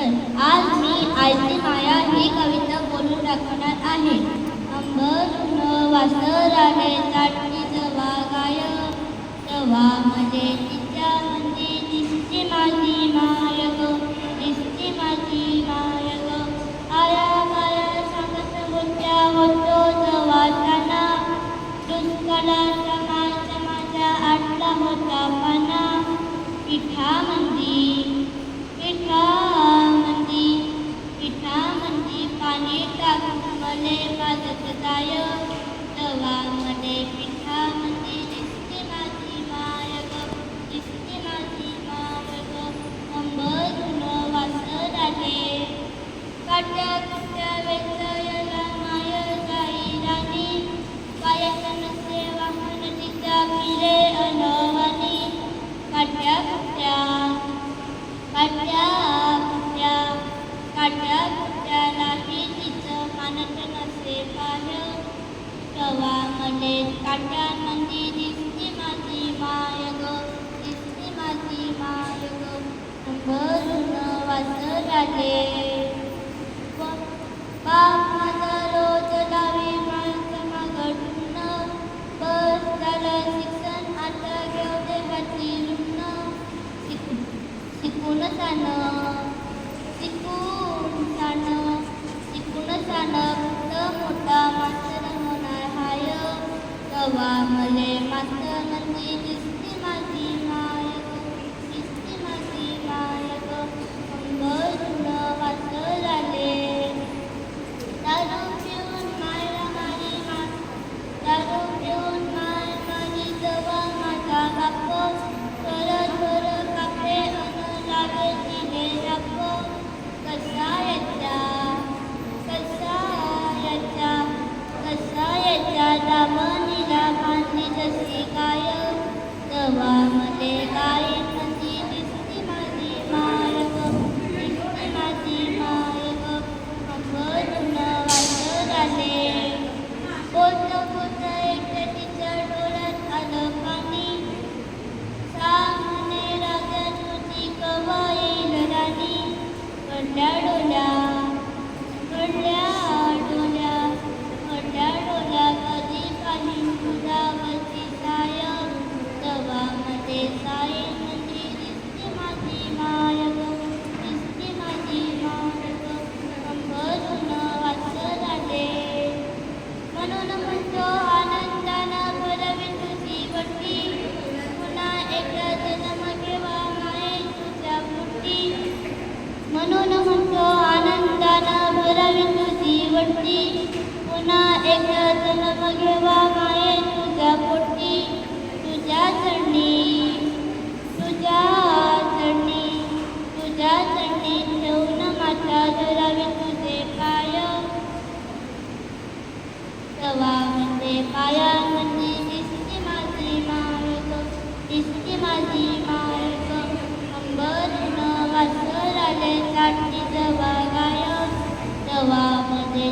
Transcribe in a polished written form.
आज मी आईची माया ही कविता बोलून दाखवणार आहे. अंबरून वासराने चाटली जवा गाय, तेव्हा मध्ये तिच्या मंदी दिसते माझी माय ग, दिसते माझी माय ग. आया माया सांगत होत्या होतो जवाताना, दुष्काळाचा माझ्या आटला होता पाना. पिठामंदी पाणी टाकून मले वाजत जाय, तवा मले पिठामंदी दिसते माझी माय ग, दिसते माझी माय ग. अंबरून वासराने काट्या कुट्या वेचयला माय जाई राणी, पायात नसे वाहन तिच्या फिरे अनवानी. काट्या कुट्या नाही तिचं मानत नसे पाय, तवा मले काट्यांमंदी दिसते माझी माय ग, दिसते माझी माय ग. अंबरून वासराने बाप माझा रोज लावे माणसं मागडून, बस झालं शिक्षण आता घेऊ दे हाती ऋण. शिकून सान फक्त मोठा मास्तर होणार हाय, तवा मले मास्तर म्हणजे दिसते माझी माय ग, दिसते माझी माय ग. अंबरून वासराने दारू पिऊन माय माझी जवा माझा बाप, थोर कापे अन लावे तिने राप. कसायाच्या दामनीला बांधली जशी गाय, तवा मले गायीमध्ये दिसते माझी माय ग, दिसते माझी माय ग. अंबरून वासराने पोत एकट्या तिच्या डोळ्यात आलं पाणी, सामने राजा तुझी कवा येईल राणी. पडल्या डोल्या कधी पाहिन तुझ्यावरची साय, तवा मध्ये सायेमध्ये दिसते माझी माय ग, दिसते माझी माय ग. अंबरून वासराने म्हणतो आनंदानं भरवी तुझी वटी, पुन्हा एकदा जन्म घेवा माये तुझ्या पोटी. म्हणतो आनंदानं भरवी तुझी वटी, पुन्हा एकदा जन्म घेवा माये तुझ्या पोटी. तुझ्या चरणी ठेवून माझ्या धरावे तुझे पाय, तवा म्हणजे पायामध्ये दिसते माझी माय ग, दिसते माझी माय ग. अंबरून वासराने चाटली जवा गाय, तवा मध्ये